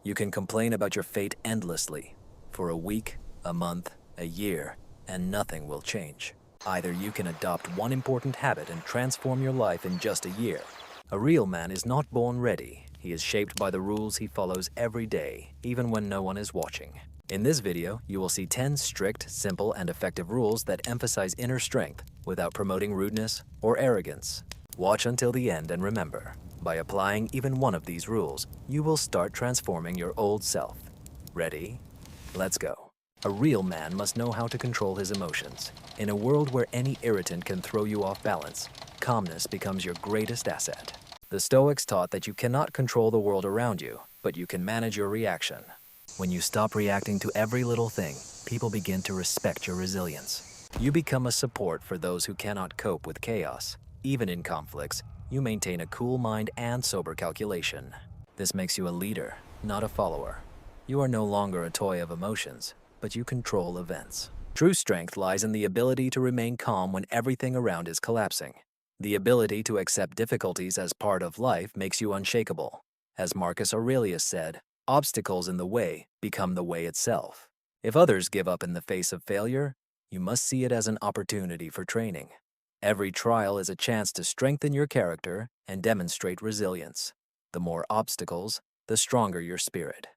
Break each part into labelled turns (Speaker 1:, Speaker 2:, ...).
Speaker 1: You can complain about your fate endlessly, for a week, a month, a year, and nothing will change. Either you can adopt one important habit and transform your life in just a year. A real man is not born ready. He is shaped by the rules he follows every day, even when no one is watching. In this video, you will see 10 strict, simple, and effective rules that emphasize inner strength without promoting rudeness or arrogance. Watch until the end and remember, by applying even one of these rules, you will start transforming your old self. Ready? Let's go. A real man must know how to control his emotions. In a world where any irritant can throw you off balance, calmness becomes your greatest asset. The Stoics taught that you cannot control the world around you, but you can manage your reaction. When you stop reacting to every little thing, people begin to respect your resilience. You become a support for those who cannot cope with chaos. Even in conflicts, you maintain a cool mind and sober calculation. This makes you a leader, not a follower. You are no longer a toy of emotions, but you control events. True strength lies in the ability to remain calm when everything around is collapsing. The ability to accept difficulties as part of life makes you unshakable. As Marcus Aurelius said, obstacles in the way become the way itself. If others give up in the face of failure, you must see it as an opportunity for training. Every trial is a chance to strengthen your character and demonstrate resilience. The more obstacles, the stronger your spirit.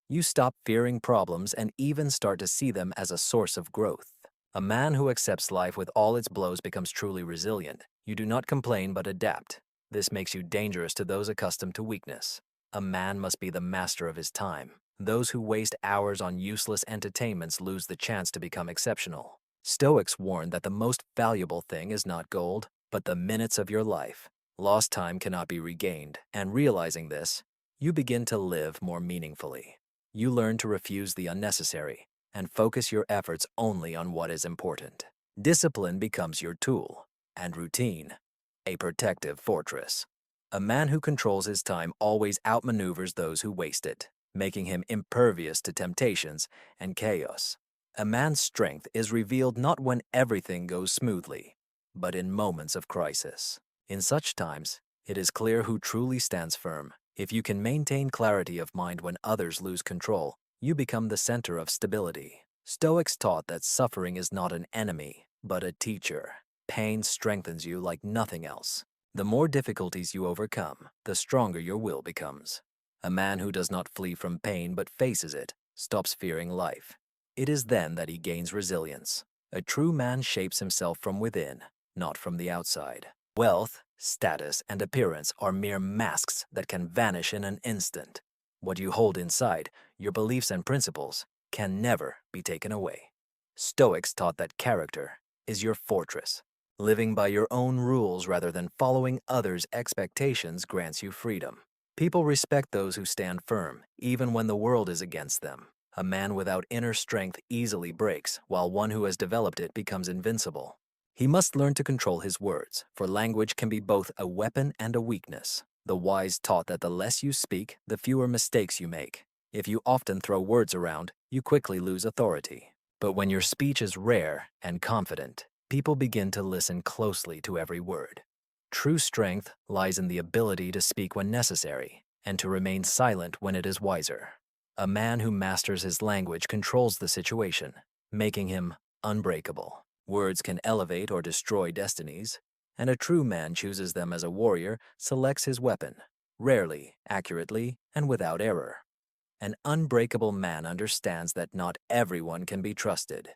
Speaker 1: You stop fearing problems and even start to see them as a source of growth. A man who accepts life with all its blows becomes truly resilient. You do not complain but adapt. This makes you dangerous to those accustomed to weakness. A man must be the master of his time. Those who waste hours on useless entertainments lose the chance to become exceptional. Stoics warn that the most valuable thing is not gold, but the minutes of your life. Lost time cannot be regained, and realizing this, you begin to live more meaningfully. You learn to refuse the unnecessary and focus your efforts only on what is important. Discipline becomes your tool, and routine, a protective fortress. A man who controls his time always outmaneuvers those who waste it, making him impervious to temptations and chaos. A man's strength is revealed not when everything goes smoothly, but in moments of crisis. In such times, it is clear who truly stands firm. If you can maintain clarity of mind when others lose control, you become the center of stability. Stoics taught that suffering is not an enemy, but a teacher. Pain strengthens you like nothing else. The more difficulties you overcome, the stronger your will becomes. A man who does not flee from pain but faces it stops fearing life. It is then that he gains resilience. A true man shapes himself from within, not from the outside. Wealth, status, and appearance are mere masks that can vanish in an instant. What you hold inside, your beliefs and principles, can never be taken away. Stoics taught that character is your fortress. Living by your own rules rather than following others' expectations grants you freedom. People respect those who stand firm, even when the world is against them. A man without inner strength easily breaks, while one who has developed it becomes invincible. He must learn to control his words, for language can be both a weapon and a weakness. The wise taught that the less you speak, the fewer mistakes you make. If you often throw words around, you quickly lose authority. But when your speech is rare and confident, people begin to listen closely to every word. True strength lies in the ability to speak when necessary and to remain silent when it is wiser. A man who masters his language controls the situation, making him unbreakable. Words can elevate or destroy destinies, and a true man chooses them as a warrior selects his weapon, rarely, accurately, and without error. An unbreakable man understands that not everyone can be trusted.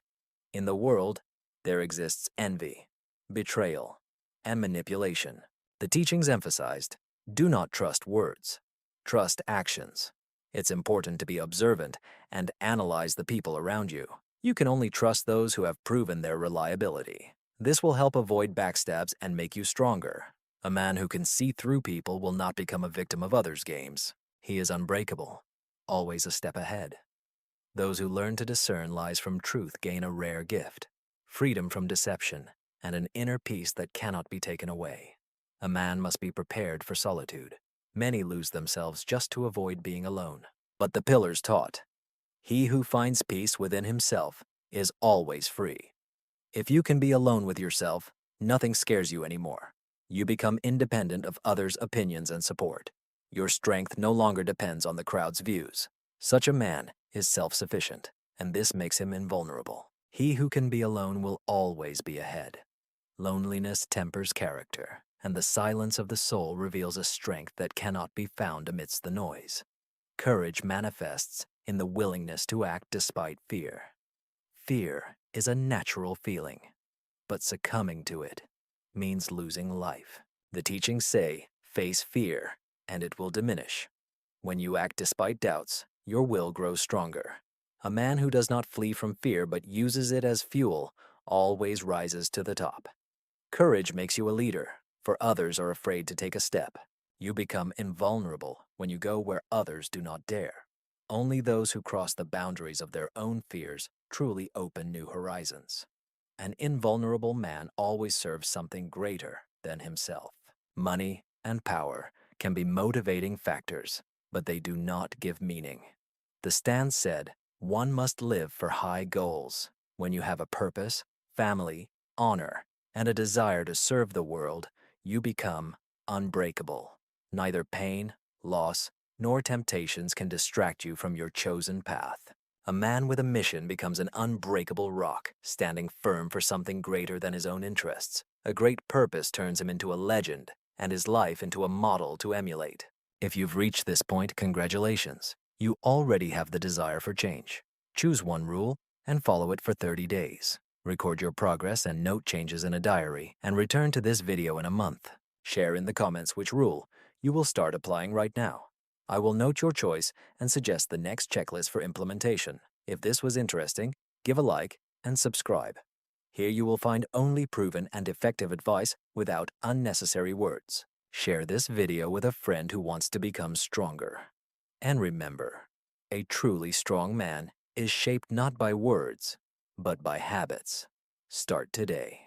Speaker 1: In the world, there exists envy, betrayal, and manipulation. The teachings emphasized, do not trust words, trust actions. It's important to be observant and analyze the people around you. You can only trust those who have proven their reliability. This will help avoid backstabs and make you stronger. A man who can see through people will not become a victim of others' games. He is unbreakable, always a step ahead. Those who learn to discern lies from truth gain a rare gift, freedom from deception, and an inner peace that cannot be taken away. A man must be prepared for solitude. Many lose themselves just to avoid being alone. But the pillars taught, he who finds peace within himself is always free. If you can be alone with yourself, nothing scares you anymore. You become independent of others' opinions and support. Your strength no longer depends on the crowd's views. Such a man is self-sufficient, and this makes him invulnerable. He who can be alone will always be ahead. Loneliness tempers character, and the silence of the soul reveals a strength that cannot be found amidst the noise. Courage manifests in the willingness to act despite fear. Fear is a natural feeling, but succumbing to it means losing life. The teachings say, face fear, and it will diminish. When you act despite doubts, your will grows stronger. A man who does not flee from fear but uses it as fuel always rises to the top. Courage makes you a leader, for others are afraid to take a step. You become invulnerable when you go where others do not dare. Only those who cross the boundaries of their own fears truly open new horizons. An invulnerable man always serves something greater than himself. Money and power can be motivating factors, but they do not give meaning. The stand said, one must live for high goals. When you have a purpose, family, honor, and a desire to serve the world, you become unbreakable. Neither pain, loss, nor temptations can distract you from your chosen path. A man with a mission becomes an unbreakable rock, standing firm for something greater than his own interests. A great purpose turns him into a legend, and his life into a model to emulate. If you've reached this point, congratulations. You already have the desire for change. Choose one rule and follow it for 30 days. Record your progress and note changes in a diary, and return to this video in a month. Share in the comments which rule you will start applying right now. I will note your choice and suggest the next checklist for implementation. If this was interesting, give a like and subscribe. Here you will find only proven and effective advice without unnecessary words. Share this video with a friend who wants to become stronger. And remember, a truly strong man is shaped not by words, but by habits. Start today.